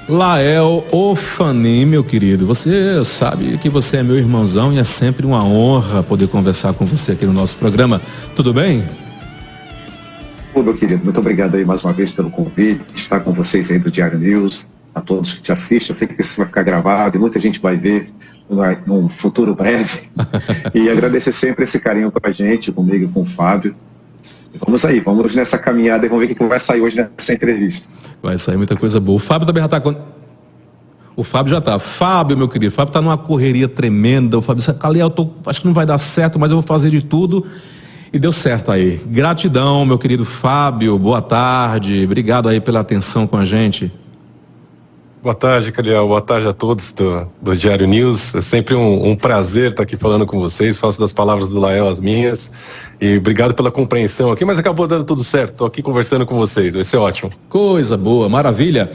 Lael Ofani, meu querido, você sabe que você é meu irmãozão e é sempre uma honra poder conversar com você aqui no nosso programa. Tudo bem? Ô, meu querido, muito obrigado aí mais uma vez pelo convite, de estar com vocês aí do Diário News, a todos que te assistem. Eu sei que isso vai ficar gravado e muita gente vai ver num futuro breve. E agradecer sempre esse carinho com a gente, comigo e com o Fábio. Vamos aí, vamos nessa caminhada e vamos ver o que vai sair hoje nessa entrevista. Vai sair muita coisa boa. O Fábio também já está com... O Fábio já está. Fábio, meu querido, o Fábio está numa correria tremenda. O Fábio disse, acho que não vai dar certo, mas eu vou fazer de tudo. E deu certo aí. Gratidão, meu querido Fábio. Boa tarde. Obrigado aí pela atenção com a gente. Boa tarde, Caliel. Boa tarde a todos do Diário News. É sempre um prazer estar aqui falando com vocês. Faço das palavras do Lael as minhas. E obrigado pela compreensão aqui, mas acabou dando tudo certo. Estou aqui conversando com vocês. Vai ser ótimo. Coisa boa, maravilha.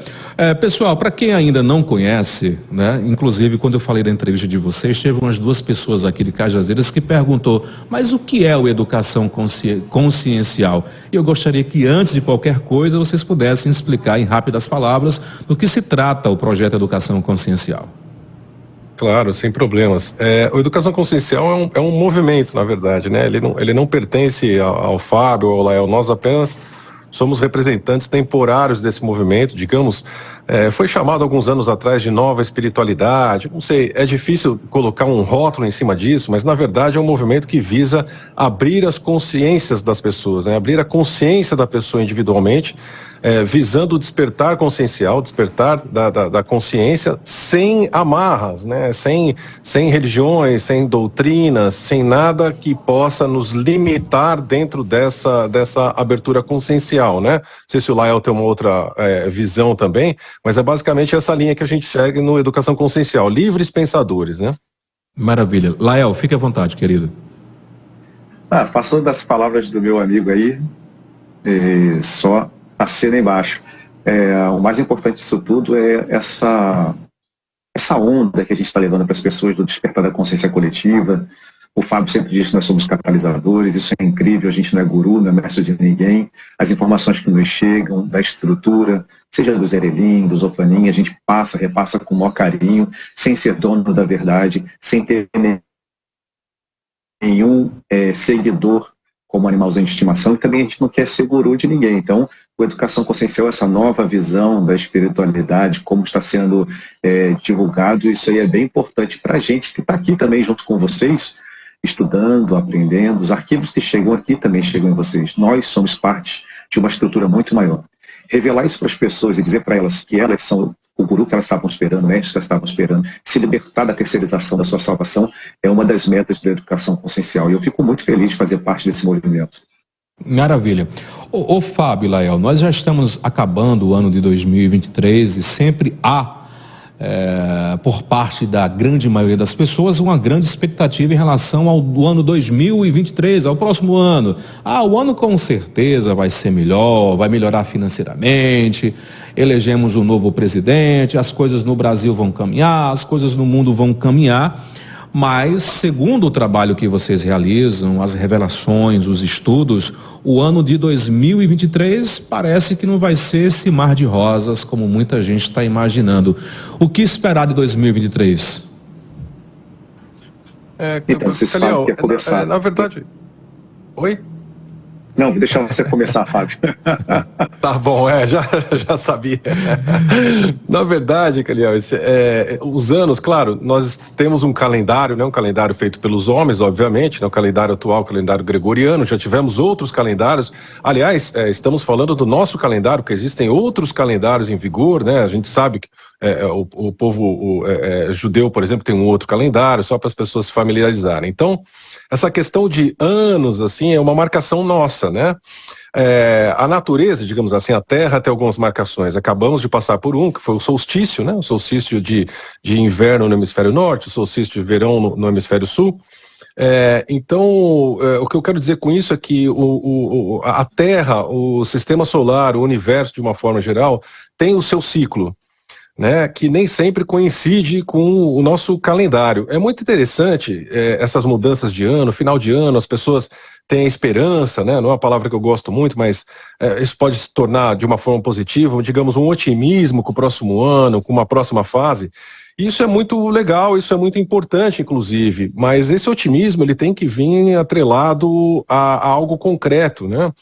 Pessoal, para quem ainda não conhece, né? Inclusive quando eu falei da entrevista de vocês, teve umas duas pessoas aqui de Cajazeiras que perguntou, mas o que é o educação consciencial? E eu gostaria que antes de qualquer coisa vocês pudessem explicar em rápidas palavras do que se trata o projeto Educação Consciencial. Claro, sem problemas. O Educação Consciencial é um movimento, na verdade, né? Ele não pertence ao Fábio ou ao Lael, nós apenas somos representantes temporários desse movimento, digamos, foi chamado alguns anos atrás de nova espiritualidade, não sei, é difícil colocar um rótulo em cima disso, mas na verdade é um movimento que visa abrir as consciências das pessoas, né? Abrir a consciência da pessoa individualmente, visando o despertar consciencial, despertar da consciência sem amarras, né? Sem religiões, sem doutrinas, sem nada que possa nos limitar dentro dessa abertura consciencial, né? Não sei se o Lael tem uma outra visão também, mas é basicamente essa linha que a gente segue no Educação Consciencial, livres pensadores, né? Maravilha. Lael, fique à vontade, querido. Passando das palavras do meu amigo aí, só assina embaixo. O mais importante disso tudo é essa onda que a gente está levando para as pessoas do despertar da consciência coletiva. O Fábio sempre diz que nós somos catalisadores, isso é incrível, a gente não é guru, não é mestre de ninguém. As informações que nos chegam, da estrutura, seja do Zerelim, do Zofanin, a gente repassa com o maior carinho, sem ser dono da verdade, sem ter nenhum seguidor como animalzinho de estimação, e também a gente não quer ser guru de ninguém. Então, a Educação Consciencial, essa nova visão da espiritualidade, como está sendo divulgado, isso aí é bem importante para a gente que está aqui também junto com vocês, estudando, aprendendo. Os arquivos que chegam aqui também chegam em vocês. Nós somos parte de uma estrutura muito maior. Revelar isso para as pessoas e dizer para elas que elas são o guru que elas estavam esperando, o mestre que elas estavam esperando, se libertar da terceirização da sua salvação, é uma das metas da Educação Consciencial. E eu fico muito feliz de fazer parte desse movimento. Maravilha. Ô Fábio, Lael, nós já estamos acabando o ano de 2023 e sempre há, por parte da grande maioria das pessoas, uma grande expectativa em relação ao ano 2023, ao próximo ano. O ano com certeza vai ser melhor, vai melhorar financeiramente, elegemos um novo presidente, as coisas no Brasil vão caminhar, as coisas no mundo vão caminhar. Mas, segundo o trabalho que vocês realizam, as revelações, os estudos, o ano de 2023 parece que não vai ser esse mar de rosas como muita gente está imaginando. O que esperar de 2023? Então, vocês falam que é começar. Na verdade... Oi? Não, vou deixar você começar, Fábio. Tá bom, já sabia. Na verdade, Caliel, os anos, claro, nós temos um calendário, né, um calendário feito pelos homens, obviamente, né, o calendário atual, o calendário gregoriano, já tivemos outros calendários. Aliás, estamos falando do nosso calendário, porque existem outros calendários em vigor, né? A gente sabe que o povo judeu, por exemplo, tem um outro calendário, só para as pessoas se familiarizarem. Então, essa questão de anos, assim, é uma marcação nossa, né? A natureza, digamos assim, a Terra tem algumas marcações. Acabamos de passar por um, que foi o solstício, né? O solstício de inverno no hemisfério norte, o solstício de verão no hemisfério sul. Então, o que eu quero dizer com isso é que a Terra, o sistema solar, o universo, de uma forma geral, tem o seu ciclo, né, que nem sempre coincide com o nosso calendário. É muito interessante essas mudanças de ano, final de ano, as pessoas tem esperança, né? Não é uma palavra que eu gosto muito, mas isso pode se tornar de uma forma positiva, digamos, um otimismo com o próximo ano, com uma próxima fase. Isso é muito legal, isso é muito importante, inclusive, mas esse otimismo ele tem que vir atrelado a algo concreto, né?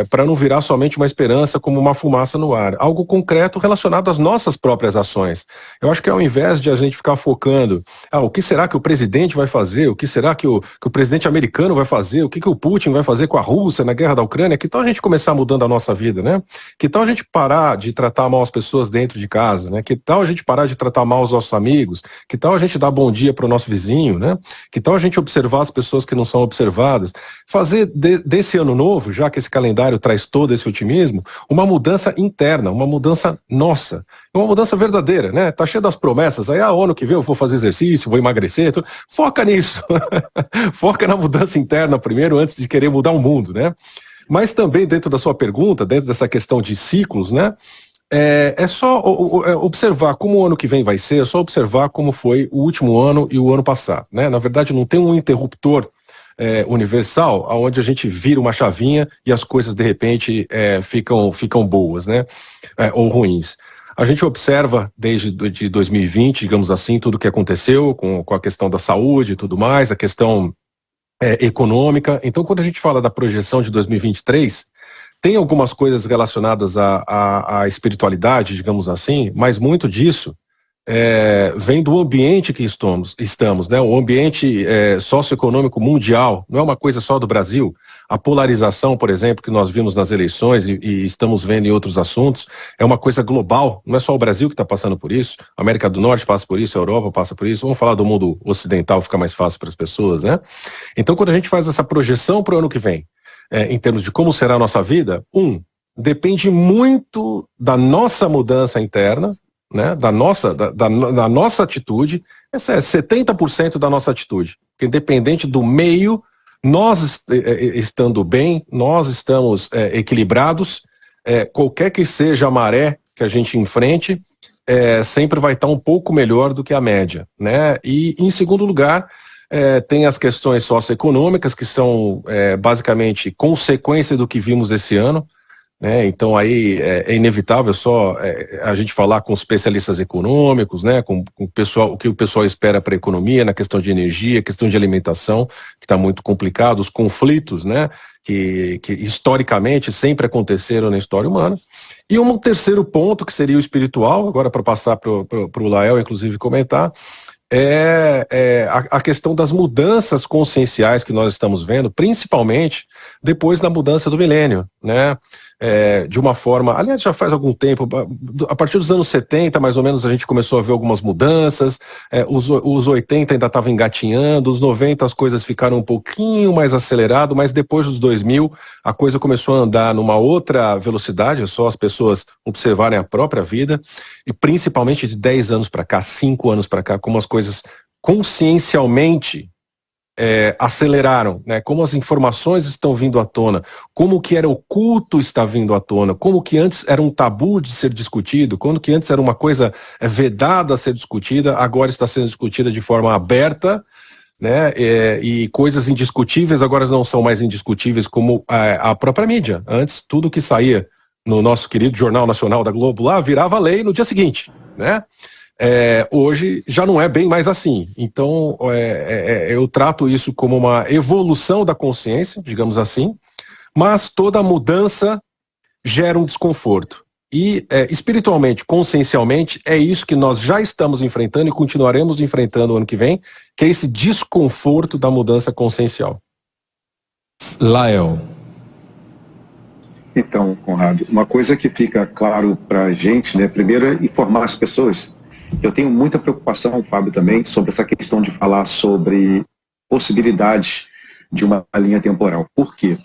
Para não virar somente uma esperança como uma fumaça no ar. Algo concreto relacionado às nossas próprias ações. Eu acho que ao invés de a gente ficar focando, o que será que o presidente vai fazer, o que será que o presidente americano vai fazer, o que o Putin vai fazer com a Rússia na guerra da Ucrânia, que tal a gente começar mudando a nossa vida, né? Que tal a gente parar de tratar mal as pessoas dentro de casa, né? Que tal a gente parar de tratar mal os nossos amigos? Que tal a gente dar bom dia para o nosso vizinho, né? Que tal a gente observar as pessoas que não são observadas? Fazer desse ano novo, já que esse calendário traz todo esse otimismo, uma mudança interna, uma mudança nossa, uma mudança verdadeira, né? Tá cheio das promessas, aí ano que vem eu vou fazer exercício, vou emagrecer, tudo. Foca nisso, foca na mudança interna primeiro, antes de querer mudar o mundo, né? Mas também dentro da sua pergunta, dentro dessa questão de ciclos, né? É só observar como o ano que vem vai ser, é só observar como foi o último ano e o ano passado, né? Na verdade não tem um interruptor universal, onde a gente vira uma chavinha e as coisas de repente ficam boas, né? Ou ruins. A gente observa desde de 2020, digamos assim, tudo o que aconteceu com a questão da saúde e tudo mais, a questão econômica. Então, quando a gente fala da projeção de 2023, tem algumas coisas relacionadas à espiritualidade, digamos assim, mas muito disso vem do ambiente que estamos, né? O ambiente socioeconômico mundial, não é uma coisa só do Brasil. A polarização, por exemplo, que nós vimos nas eleições e estamos vendo em outros assuntos, é uma coisa global, não é só o Brasil que está passando por isso, a América do Norte passa por isso, a Europa passa por isso, vamos falar do mundo ocidental, fica mais fácil para as pessoas, né? Então, quando a gente faz essa projeção para o ano que vem, em termos de como será a nossa vida, depende muito da nossa mudança interna, né, da nossa atitude. Essa é 70% da nossa atitude, porque independente do meio, nós estando bem, nós estamos equilibrados, qualquer que seja a maré que a gente enfrente, sempre vai estar um pouco melhor do que a média, né? E em segundo lugar, tem as questões socioeconômicas, que são basicamente consequência do que vimos esse ano, né? Então aí é inevitável só a gente falar com especialistas econômicos, né? Com o pessoal, o que o pessoal espera para a economia, na questão de energia, questão de alimentação, que está muito complicado, os conflitos, né? Que historicamente sempre aconteceram na história humana. E um terceiro ponto, que seria o espiritual, agora para passar para o Lael, inclusive, comentar, a questão das mudanças conscienciais que nós estamos vendo, principalmente depois da mudança do milênio, né? De uma forma, aliás, já faz algum tempo, a partir dos anos 70, mais ou menos, a gente começou a ver algumas mudanças, os 80 ainda estavam engatinhando, os 90 as coisas ficaram um pouquinho mais acelerado, mas depois dos 2000 a coisa começou a andar numa outra velocidade, é só as pessoas observarem a própria vida, e principalmente de 10 anos para cá, 5 anos para cá, como as coisas consciencialmente aceleraram, né? Como as informações estão vindo à tona, como o que era oculto está vindo à tona, como que antes era um tabu de ser discutido, quando que antes era uma coisa vedada a ser discutida, agora está sendo discutida de forma aberta, né? E coisas indiscutíveis agora não são mais indiscutíveis, como a própria mídia. Antes, tudo que saía no nosso querido Jornal Nacional da Globo lá virava lei no dia seguinte, né? Hoje já não é bem mais assim. Então, eu trato isso como uma evolução da consciência, digamos assim, mas toda mudança gera um desconforto. E espiritualmente, consciencialmente, é isso que nós já estamos enfrentando e continuaremos enfrentando o ano que vem, que é esse desconforto da mudança consciencial. Lael. Então, Conrado, uma coisa que fica claro para a gente, né, primeiro é informar as pessoas. Eu tenho muita preocupação, Fábio, também, sobre essa questão de falar sobre possibilidades de uma linha temporal. Por quê?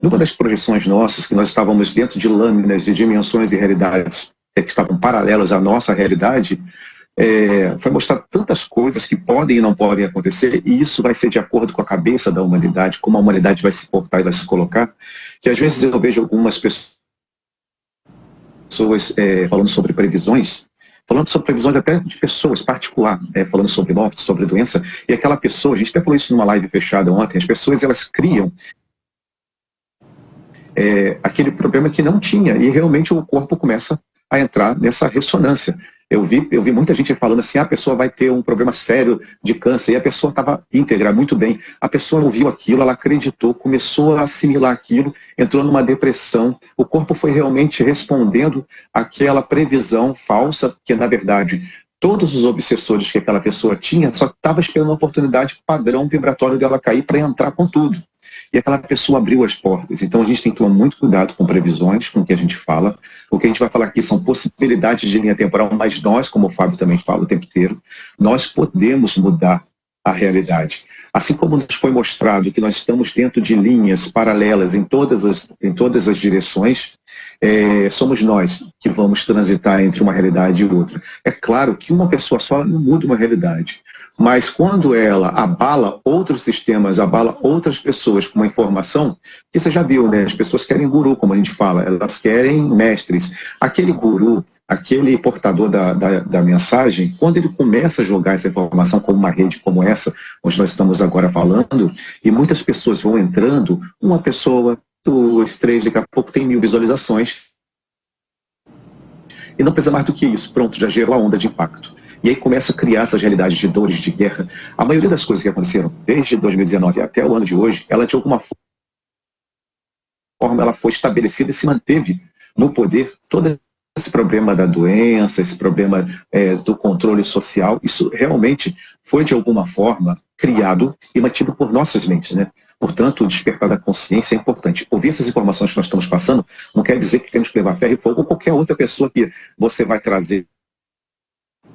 Numa das projeções nossas, que nós estávamos dentro de lâminas de dimensões e realidades que estavam paralelas à nossa realidade, foi mostrar tantas coisas que podem e não podem acontecer, e isso vai ser de acordo com a cabeça da humanidade, como a humanidade vai se portar e vai se colocar, que às vezes eu vejo algumas pessoas falando sobre previsões, falando sobre previsões até de pessoas particular, falando sobre morte, sobre doença, e aquela pessoa, a gente até falou isso numa live fechada ontem, as pessoas elas criam aquele problema que não tinha, e realmente o corpo começa a entrar nessa ressonância. Eu vi muita gente falando assim, a pessoa vai ter um problema sério de câncer, e a pessoa estava íntegra, muito bem. A pessoa ouviu aquilo, ela acreditou, começou a assimilar aquilo, entrou numa depressão, o corpo foi realmente respondendo àquela previsão falsa, que na verdade todos os obsessores que aquela pessoa tinha só estava esperando a oportunidade padrão vibratório dela cair para entrar com tudo. E aquela pessoa abriu as portas. Então a gente tem que tomar muito cuidado com previsões, com o que a gente fala. O que a gente vai falar aqui são possibilidades de linha temporal, mas nós, como o Fábio também fala o tempo inteiro, nós podemos mudar a realidade. Assim como nos foi mostrado que nós estamos dentro de linhas paralelas em todas as direções, somos nós que vamos transitar entre uma realidade e outra. É claro que uma pessoa só não muda uma realidade. Mas quando ela abala outros sistemas, abala outras pessoas com uma informação, que você já viu, né? As pessoas querem guru, como a gente fala, elas querem mestres. Aquele guru, aquele portador da mensagem, quando ele começa a jogar essa informação como uma rede como essa, onde nós estamos agora falando, e muitas pessoas vão entrando, uma pessoa, 2, 3, daqui a pouco tem 1000 visualizações. E não precisa mais do que isso, pronto, já gerou a onda de impacto. E aí começa a criar essas realidades de dores, de guerra. A maioria das coisas que aconteceram desde 2019 até o ano de hoje, ela de alguma forma ela foi estabelecida e se manteve no poder. Todo esse problema da doença, esse problema do controle social, isso realmente foi de alguma forma criado e mantido por nossas mentes, né? Portanto, o despertar da consciência é importante. Ouvir essas informações que nós estamos passando não quer dizer que temos que levar ferro e fogo ou qualquer outra pessoa que você vai trazer.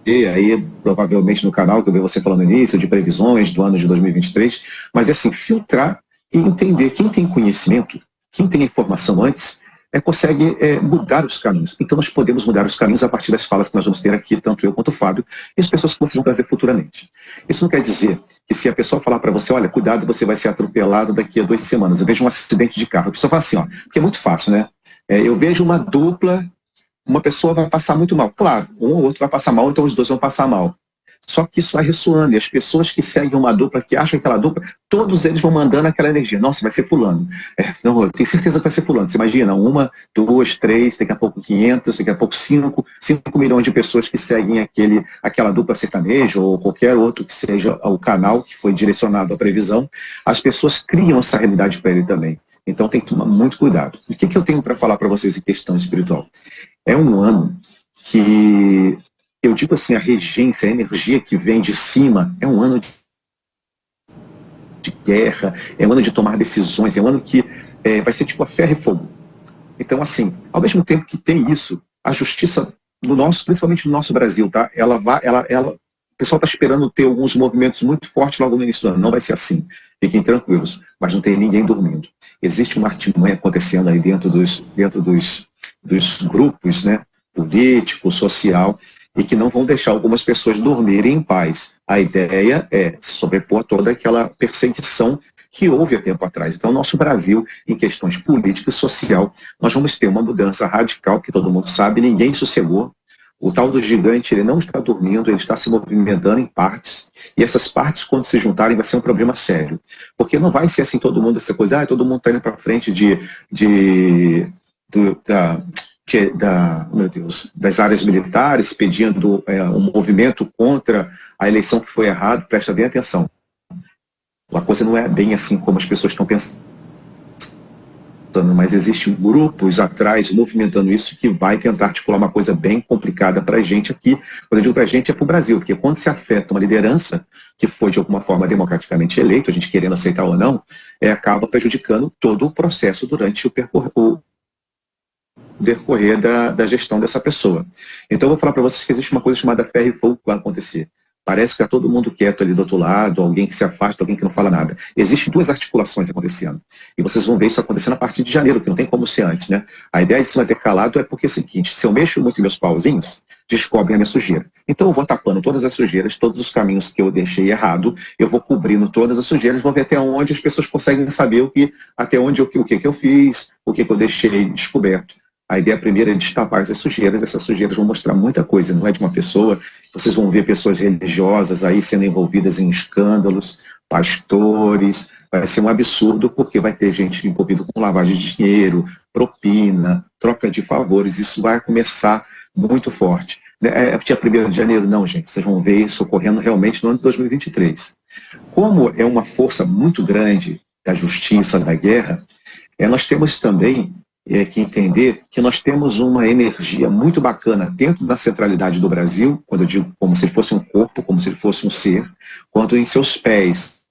E aí, provavelmente no canal que eu vi você falando no início, de previsões do ano de 2023, mas é assim, filtrar e entender. Quem tem conhecimento, quem tem informação antes, consegue mudar os caminhos. Então nós podemos mudar os caminhos a partir das falas que nós vamos ter aqui, tanto eu quanto o Fábio, e as pessoas que vocês vão trazer futuramente. Isso não quer dizer que se a pessoa falar para você, olha, cuidado, você vai ser atropelado daqui a 2 semanas, eu vejo um acidente de carro, a pessoa fala assim, ó, porque é muito fácil, né? Eu vejo uma dupla, uma pessoa vai passar muito mal. Claro, um ou outro vai passar mal, então os dois vão passar mal. Só que isso vai ressoando, e as pessoas que seguem uma dupla, que acham aquela dupla, todos eles vão mandando aquela energia. Nossa, vai ser fulano. Não, eu tenho certeza que vai ser fulano. Você imagina, 1, 2, 3, daqui a pouco 500, daqui a pouco 5 milhões de pessoas que seguem aquela dupla sertaneja ou qualquer outro que seja o canal que foi direcionado à previsão. As pessoas criam essa realidade para ele também. Então tem que tomar muito cuidado. O que eu tenho para falar para vocês em questão espiritual? É um ano que, eu digo assim, a regência, a energia que vem de cima, é um ano de guerra, é um ano de tomar decisões, é um ano que vai ser tipo a ferro e fogo. Então, assim, ao mesmo tempo que tem isso, a justiça no nosso, principalmente no nosso Brasil, tá? O pessoal está esperando ter alguns movimentos muito fortes logo no início do ano. Não vai ser assim. Fiquem tranquilos, mas não tem ninguém dormindo. Existe uma artimanha acontecendo aí dentro dos grupos, né, político, social, e que não vão deixar algumas pessoas dormirem em paz. A ideia é sobrepor toda aquela perseguição que houve há tempo atrás. Então, nosso Brasil, em questões políticas e social, nós vamos ter uma mudança radical, que todo mundo sabe, ninguém sossegou. O tal do gigante, ele não está dormindo, ele está se movimentando em partes. E essas partes, quando se juntarem, vai ser um problema sério. Porque não vai ser assim todo mundo, essa coisa, todo mundo está indo para frente meu Deus, das áreas militares, pedindo um movimento contra a eleição que foi errado. Presta bem atenção. A coisa não é bem assim como as pessoas estão pensando, mas existem grupos atrás movimentando isso que vai tentar articular uma coisa bem complicada para a gente aqui. Quando eu digo para a gente, é para o Brasil, porque quando se afeta uma liderança que foi de alguma forma democraticamente eleito, a gente querendo aceitar ou não, acaba prejudicando todo o processo durante o decorrer da gestão dessa pessoa. Então eu vou falar para vocês que existe uma coisa chamada ferro e fogo que vai acontecer. Parece que está todo mundo quieto ali do outro lado, alguém que se afasta, alguém que não fala nada. Existem 2 articulações acontecendo. E vocês vão ver isso acontecendo a partir de janeiro, que não tem como ser antes, né? A ideia de se manter calado é porque é o seguinte, se eu mexo muito em meus pauzinhos, descobrem a minha sujeira. Então eu vou tapando todas as sujeiras, todos os caminhos que eu deixei errado, eu vou cobrindo todas as sujeiras, vou ver até onde as pessoas conseguem saber até onde o que eu fiz, o que eu deixei descoberto. A ideia primeira é destapar essas sujeiras vão mostrar muita coisa, não é de uma pessoa. Vocês vão ver pessoas religiosas aí sendo envolvidas em escândalos, pastores, vai ser um absurdo porque vai ter gente envolvida com lavagem de dinheiro, propina, troca de favores, isso vai começar muito forte. Dia 1º de janeiro, não, gente, vocês vão ver isso ocorrendo realmente no ano de 2023. Como é uma força muito grande da justiça, da guerra, nós temos também que entender que nós temos uma energia muito bacana dentro da centralidade do Brasil, quando eu digo como se ele fosse um corpo, como se ele fosse um ser, quanto em seus pés,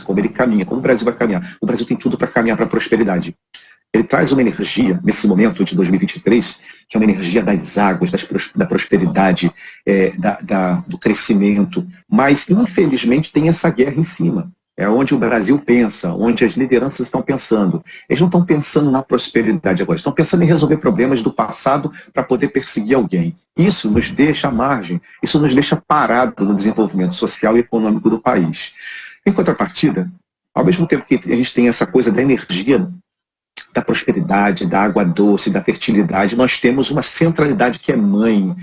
como ele caminha, como o Brasil vai caminhar. O Brasil tem tudo para caminhar para a prosperidade. Ele traz uma energia, nesse momento de 2023, que é uma energia das águas, da prosperidade, do crescimento, mas, infelizmente, tem essa guerra em cima. É onde o Brasil pensa, onde as lideranças estão pensando. Eles não estão pensando na prosperidade agora, estão pensando em resolver problemas do passado para poder perseguir alguém. Isso nos deixa à margem, isso nos deixa parado no desenvolvimento social e econômico do país. Em contrapartida, ao mesmo tempo que a gente tem essa coisa da energia, da prosperidade, da água doce, da fertilidade, nós temos uma centralidade que é mãe.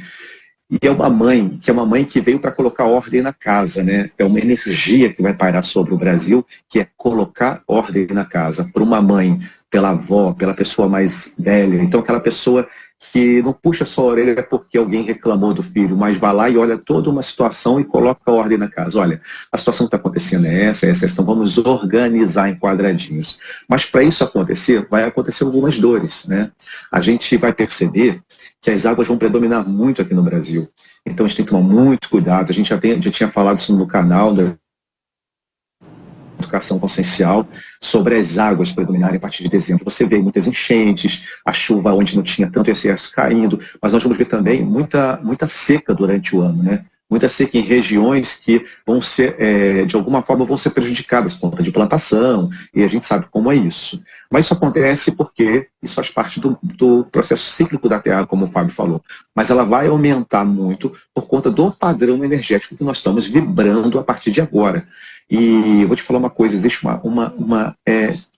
E é uma mãe que veio para colocar ordem na casa, né? É uma energia que vai pairar sobre o Brasil, que é colocar ordem na casa. Por uma mãe, pela avó, pela pessoa mais velha. Então, aquela pessoa que não puxa só a orelha porque alguém reclamou do filho, mas vai lá e olha toda uma situação e coloca ordem na casa. Olha, a situação que está acontecendo é essa, então vamos organizar em quadradinhos. Mas para isso acontecer, vai acontecer algumas dores, né? A gente vai perceber que as águas vão predominar muito aqui no Brasil. Então a gente tem que tomar muito cuidado. A gente já tinha falado isso no canal da educação consciencial, sobre as águas predominarem a partir de dezembro. Você vê muitas enchentes, a chuva onde não tinha tanto excesso caindo, mas nós vamos ver também muita seca durante o ano, né? Muita seca em regiões que vão ser, de alguma forma, vão ser prejudicadas por conta de plantação, e a gente sabe como é isso. Mas isso acontece porque isso faz parte do processo cíclico da Terra, como o Fábio falou. Mas ela vai aumentar muito por conta do padrão energético que nós estamos vibrando a partir de agora. E eu vou te falar uma coisa, existe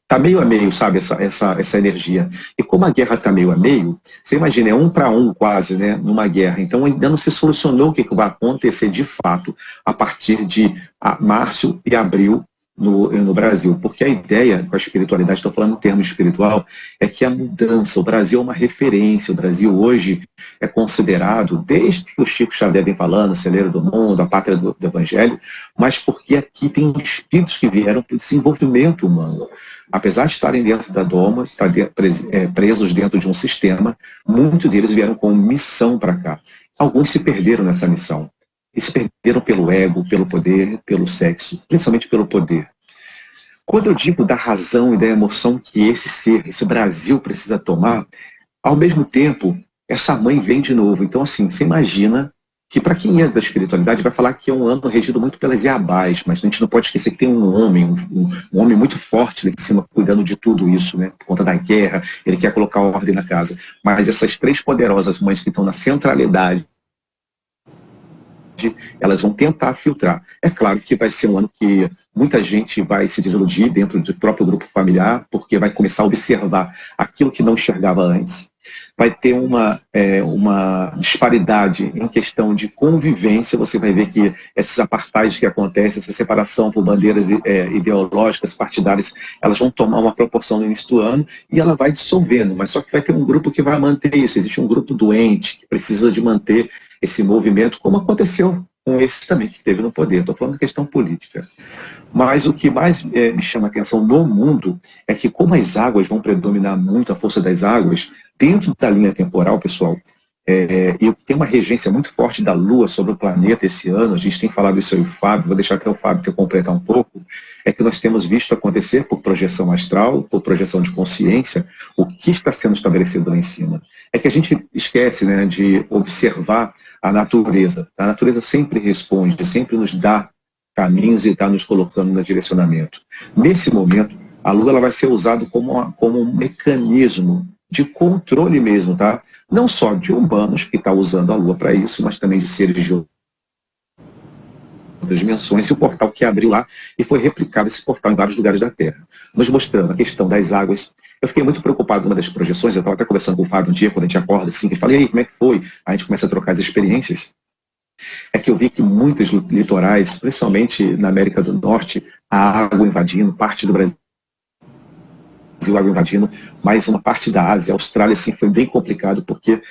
tá meio a meio, sabe, essa energia. E como a guerra está meio a meio, você imagina, é 1 para 1 quase, né, numa guerra. Então ainda não se solucionou o que vai acontecer de fato a partir de março e abril no Brasil. Porque a ideia com a espiritualidade, estou falando no termo espiritual, é que a mudança, o Brasil é uma referência, o Brasil hoje é considerado, desde que o Chico Xavier vem falando, o celeiro do mundo, a pátria do Evangelho, mas porque aqui tem espíritos que vieram para o desenvolvimento humano. Apesar de estarem dentro da doma, presos dentro de um sistema, muitos deles vieram com missão para cá. Alguns se perderam nessa missão. E se perderam pelo ego, pelo poder, pelo sexo, principalmente pelo poder. Quando eu digo da razão e da emoção que esse Brasil precisa tomar, ao mesmo tempo, essa mãe vem de novo. Então, assim, você imagina que para quem é da espiritualidade vai falar que é um ano regido muito pelas Iabás, mas a gente não pode esquecer que tem um homem muito forte lá em cima, cuidando de tudo isso, né? Por conta da guerra, ele quer colocar ordem na casa. Mas essas 3 poderosas mães que estão na centralidade, elas vão tentar filtrar. É claro que vai ser um ano que muita gente vai se desiludir dentro do próprio grupo familiar, porque vai começar a observar aquilo que não enxergava antes. Vai ter uma disparidade em questão de convivência. Você vai ver que esses apartheids que acontecem, essa separação por bandeiras ideológicas, partidárias, elas vão tomar uma proporção no início do ano e ela vai dissolvendo, mas só que vai ter um grupo que vai manter isso. Existe um grupo doente que precisa de manter esse movimento, como aconteceu com esse também que esteve no poder. Estou falando de questão política. Mas o que mais me chama a atenção no mundo é que como as águas vão predominar muito, a força das águas, dentro da linha temporal, pessoal, e tem uma regência muito forte da Lua sobre o planeta esse ano, a gente tem falado isso aí, o Fábio, vou deixar até o Fábio te completar um pouco, é que nós temos visto acontecer por projeção astral, por projeção de consciência, o que está sendo estabelecido lá em cima. É que a gente esquece, né, de observar a natureza. A natureza sempre responde, sempre nos dá caminhos e está nos colocando no direcionamento. Nesse momento, a Lua ela vai ser usada como um mecanismo de controle mesmo, tá? Não só de humanos que estão usando a Lua para isso, mas também de seres de outras dimensões, e o portal que abriu lá, e foi replicado esse portal em vários lugares da Terra, nos mostrando a questão das águas. Eu fiquei muito preocupado numa das projeções, eu estava até conversando com o Fábio um dia, quando a gente acorda assim, que eu falei, e aí, como é que foi? Aí a gente começa a trocar as experiências, é que eu vi que muitos litorais, principalmente na América do Norte, a água invadindo, parte do Brasil, água invadindo, mas uma parte da Ásia, a Austrália, assim, foi bem complicado, porque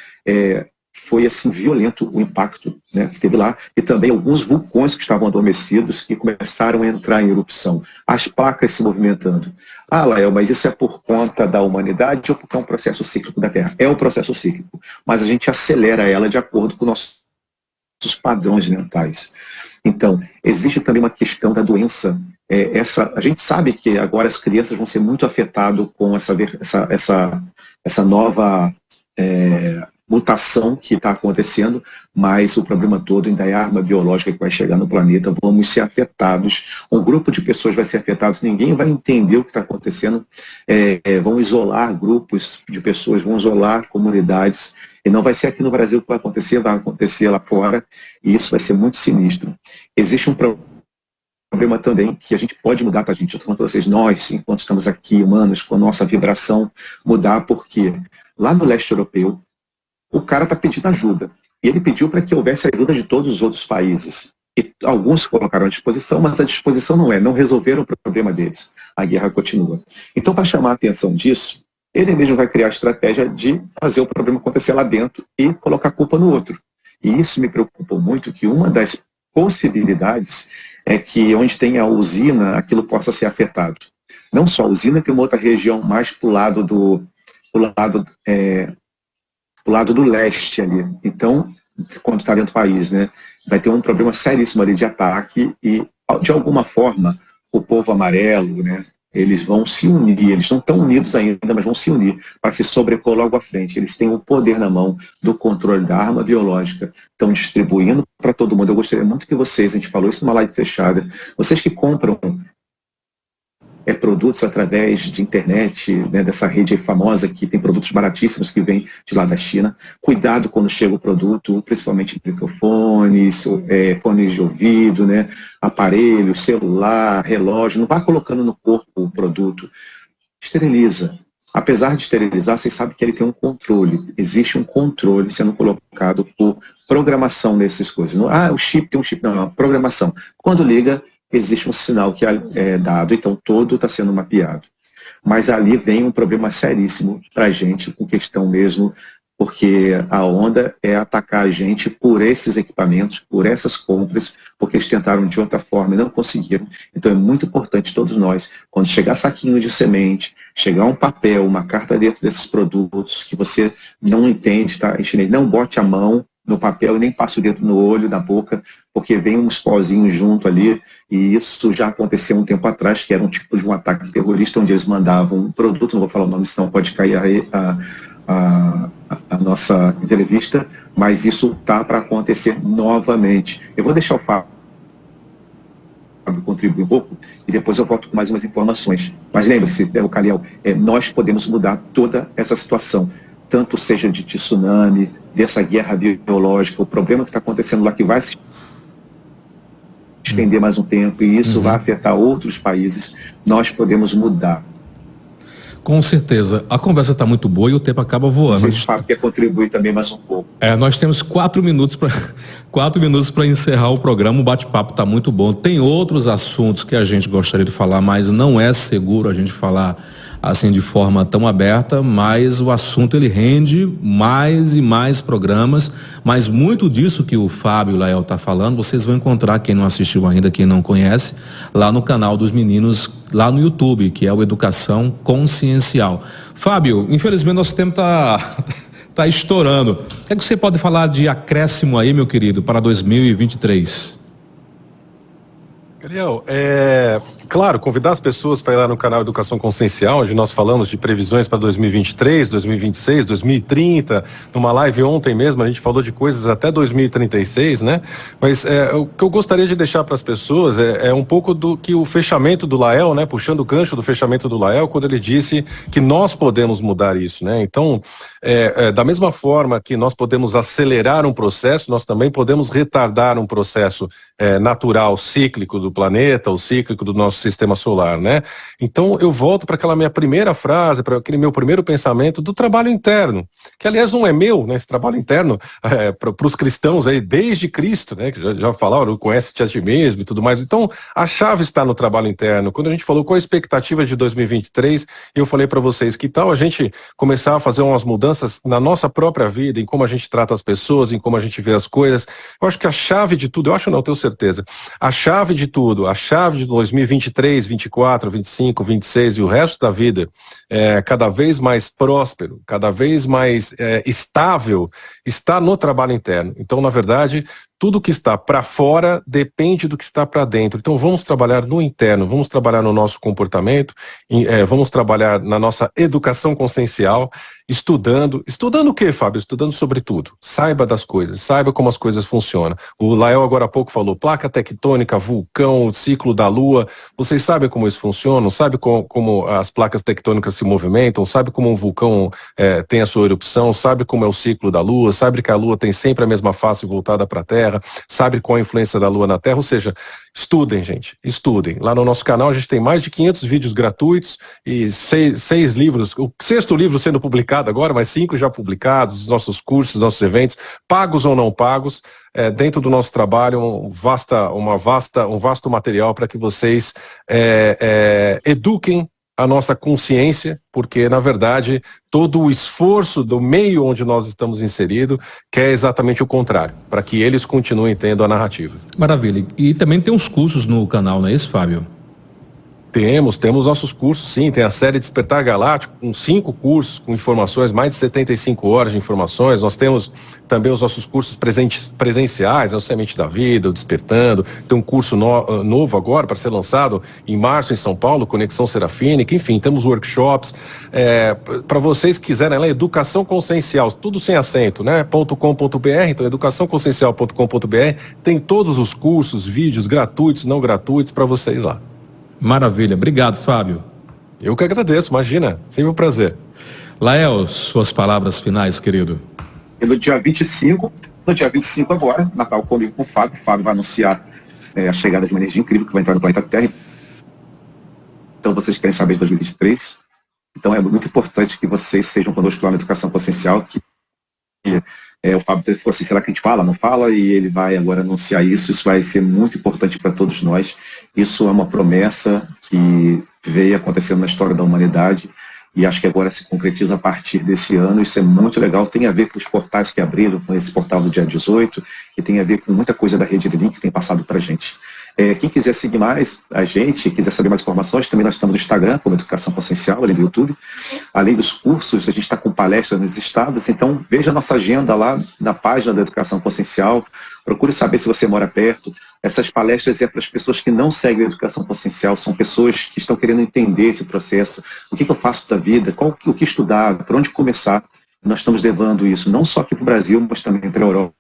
foi assim violento o impacto, né, que teve lá, e também alguns vulcões que estavam adormecidos que começaram a entrar em erupção, as placas se movimentando. Ah, Lael, mas isso é por conta da humanidade ou porque é um processo cíclico da Terra? É um processo cíclico, mas a gente acelera ela de acordo com nossos padrões mentais. Então, existe também uma questão da doença. A gente sabe que agora as crianças vão ser muito afetadas com essa nova mutação que está acontecendo, mas o problema todo ainda é a arma biológica que vai chegar no planeta. Vamos ser afetados, um grupo de pessoas vai ser afetado, ninguém vai entender o que está acontecendo, vão isolar grupos de pessoas, vão isolar comunidades, e não vai ser aqui no Brasil que vai acontecer lá fora, e isso vai ser muito sinistro. Existe um problema também que a gente pode mudar, tá, gente? Eu estou falando para vocês, nós, enquanto estamos aqui, humanos, com a nossa vibração, mudar, porque lá no leste europeu, o cara está pedindo ajuda. E ele pediu para que houvesse ajuda de todos os outros países. E alguns colocaram à disposição, mas a disposição não resolveram o problema deles. A guerra continua. Então, para chamar a atenção disso, ele mesmo vai criar a estratégia de fazer o problema acontecer lá dentro e colocar a culpa no outro. E isso me preocupou muito, que uma das possibilidades é que onde tem a usina, aquilo possa ser afetado. Não só a usina, tem uma outra região mais para o lado do leste ali. Então, quando está dentro do país, né, vai ter um problema seríssimo ali de ataque e, de alguma forma, o povo amarelo, né, eles vão se unir, eles não estão unidos ainda, mas vão se unir para se sobrepor logo à frente. Eles têm o poder na mão do controle da arma biológica, estão distribuindo para todo mundo. Eu gostaria muito que vocês, a gente falou isso numa live fechada, vocês que compram produtos através de internet, né, dessa rede famosa que tem produtos baratíssimos que vêm de lá da China. Cuidado quando chega o produto, principalmente microfones, fones de ouvido, né, aparelho, celular, relógio. Não vá colocando no corpo o produto. Esteriliza. Apesar de esterilizar, vocês sabem que ele tem um controle. Existe um controle sendo colocado por programação nessas coisas. O chip tem um chip. Não, é uma programação. Quando liga, existe um sinal que é dado, então todo está sendo mapeado. Mas ali vem um problema seríssimo para a gente, com questão mesmo, porque a onda é atacar a gente por esses equipamentos, por essas compras, porque eles tentaram de outra forma e não conseguiram. Então é muito importante todos nós, quando chegar saquinho de semente, chegar um papel, uma carta dentro desses produtos que você não entende, tá? Em chinês, não bote a mão no papel e nem passe o dedo no olho, na boca, porque vem uns pozinhos junto ali, e isso já aconteceu um tempo atrás, que era um tipo de um ataque terrorista, onde eles mandavam um produto, não vou falar o nome, senão pode cair a nossa entrevista, mas isso está para acontecer novamente. Eu vou deixar o Fábio contribuir um pouco, e depois eu volto com mais umas informações. Mas lembre-se, Caliel, nós podemos mudar toda essa situação, tanto seja de tsunami, dessa guerra biológica, o problema que está acontecendo lá que vai se estender mais um tempo, e isso vai afetar outros países, nós podemos mudar. Com certeza. A conversa está muito boa e o tempo acaba voando. Não sei se o Fábio quer contribuir também mais um pouco. Nós temos 4 minutos para encerrar o programa. O bate-papo está muito bom. Tem outros assuntos que a gente gostaria de falar, mas não é seguro a gente falar assim de forma tão aberta, mas o assunto ele rende mais e mais programas, mas muito disso que o Fábio e o Lael está falando, vocês vão encontrar, quem não assistiu ainda, quem não conhece, lá no canal dos meninos, lá no YouTube, que é o Educação Consciencial. Fábio, infelizmente nosso tempo está estourando. O que é que você pode falar de acréscimo aí, meu querido, para 2023? Gabriel, claro, convidar as pessoas para ir lá no canal Educação Consciencial, onde nós falamos de previsões para 2023, 2026, 2030. Numa live ontem mesmo, a gente falou de coisas até 2036, né? Mas o que eu gostaria de deixar para as pessoas é um pouco do que o fechamento do Lael, né? Puxando o gancho do fechamento do Lael, quando ele disse que nós podemos mudar isso, né? Então, da mesma forma que nós podemos acelerar um processo, nós também podemos retardar um processo natural, cíclico do planeta, o cíclico do nosso sistema solar, né? Então eu volto para aquela minha primeira frase, para aquele meu primeiro pensamento do trabalho interno, que aliás não é meu, né? Esse trabalho interno para os cristãos aí desde Cristo, né? Que já falaram, conhece-te a ti mesmo e tudo mais. Então a chave está no trabalho interno. Quando a gente falou qual a expectativa de 2023, eu falei para vocês que tal a gente começar a fazer umas mudanças na nossa própria vida, em como a gente trata as pessoas, em como a gente vê as coisas. Eu acho que a chave de tudo, eu acho não, tenho certeza, a chave de tudo, a chave de 2023, 24, 25, 26 e o resto da vida cada vez mais próspero, cada vez mais estável, está no trabalho interno. Então, na verdade, tudo que está para fora depende do que está para dentro. Então vamos trabalhar no interno, vamos trabalhar no nosso comportamento, vamos trabalhar na nossa educação consciencial, estudando o quê, Fábio? Estudando sobre tudo. Saiba das coisas, saiba como as coisas funcionam. O Lael agora há pouco falou, placa tectônica, vulcão, ciclo da Lua. Vocês sabem como isso funciona? Sabe como as placas tectônicas se movimentam? Sabe como um vulcão tem a sua erupção? Sabe como é o ciclo da Lua? Sabe que a Lua tem sempre a mesma face voltada para a Terra? Sabe qual a influência da Lua na Terra? Ou seja, estudem, gente, estudem. Lá no nosso canal a gente tem mais de 500 vídeos gratuitos e seis livros, o 6º livro sendo publicado agora, mas 5 já publicados, os nossos cursos, nossos eventos, pagos ou não pagos, dentro do nosso trabalho, um vasto material para que vocês eduquem a nossa consciência, porque, na verdade, todo o esforço do meio onde nós estamos inseridos quer exatamente o contrário, para que eles continuem tendo a narrativa. Maravilha. E também tem uns cursos no canal, não é isso, Fábio? Temos nossos cursos, sim. Tem a série Despertar Galáctico, com 5 cursos, com informações, mais de 75 horas de informações. Nós temos também os nossos cursos presenciais, o Semente da Vida, o Despertando. Tem um curso novo agora, para ser lançado em março em São Paulo, Conexão Serafínica. Enfim, temos workshops. Para vocês que quiserem, lá, Educação Consciencial, tudo sem acento, né? .com.br, então educaçãoconsciencial.com.br. Tem todos os cursos, vídeos gratuitos, não gratuitos, para vocês lá. Maravilha. Obrigado, Fábio. Eu que agradeço, imagina. Sempre um prazer. Lael, suas palavras finais, querido. E no dia 25 agora, Natal comigo com o Fábio. O Fábio vai anunciar a chegada de uma energia incrível que vai entrar no planeta Terra. Então vocês querem saber de 2023. Então é muito importante que vocês sejam conosco lá na Educação Consciencial, que o Fábio ficou assim, será que a gente fala? Não fala? E ele vai agora anunciar isso. Isso vai ser muito importante para todos nós. Isso é uma promessa que veio acontecendo na história da humanidade e acho que agora se concretiza a partir desse ano. Isso é muito legal. Tem a ver com os portais que abriram, com esse portal do dia 18, e tem a ver com muita coisa da Rede Link que tem passado para a gente. Quem quiser seguir mais a gente, quiser saber mais informações, também nós estamos no Instagram, como Educação Consciencial, além do YouTube. Além dos cursos, a gente está com palestras nos estados, então veja a nossa agenda lá na página da Educação Consciencial. Procure saber se você mora perto. Essas palestras é para as pessoas que não seguem a Educação Consciencial, são pessoas que estão querendo entender esse processo, o que eu faço da vida, o que estudar, por onde começar. Nós estamos levando isso não só aqui para o Brasil, mas também para a Europa.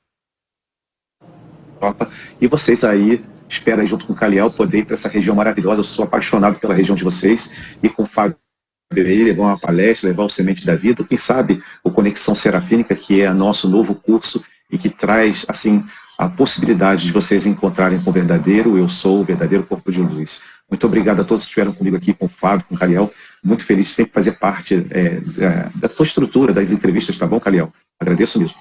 E vocês aí, espero aí junto com o Caliel poder ir para essa região maravilhosa. Eu sou apaixonado pela região de vocês, e com o Fábio levar uma palestra, levar o Semente da Vida, quem sabe o Conexão Serafínica, que é nosso novo curso e que traz assim a possibilidade de vocês encontrarem com o verdadeiro eu sou, o verdadeiro corpo de luz. Muito obrigado a todos que estiveram comigo aqui, com o Fábio, com o Caliel. Muito feliz de sempre fazer parte da tua estrutura, das entrevistas, tá bom, Caliel? Agradeço mesmo.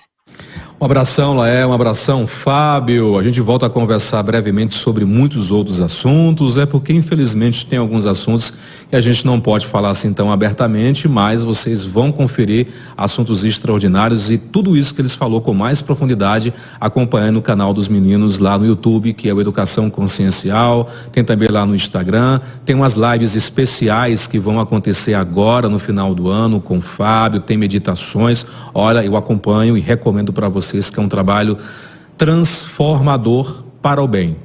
Um abração, Lael, um abração, Fábio. A gente volta a conversar brevemente sobre muitos outros assuntos, porque infelizmente tem alguns assuntos que a gente não pode falar assim tão abertamente, mas vocês vão conferir assuntos extraordinários e tudo isso que eles falou com mais profundidade, acompanhando o canal dos meninos lá no YouTube, que é o Educação Consciencial, tem também lá no Instagram, tem umas lives especiais que vão acontecer agora no final do ano com o Fábio, tem meditações. Olha, eu acompanho e recomendo para vocês que é um trabalho transformador para o bem.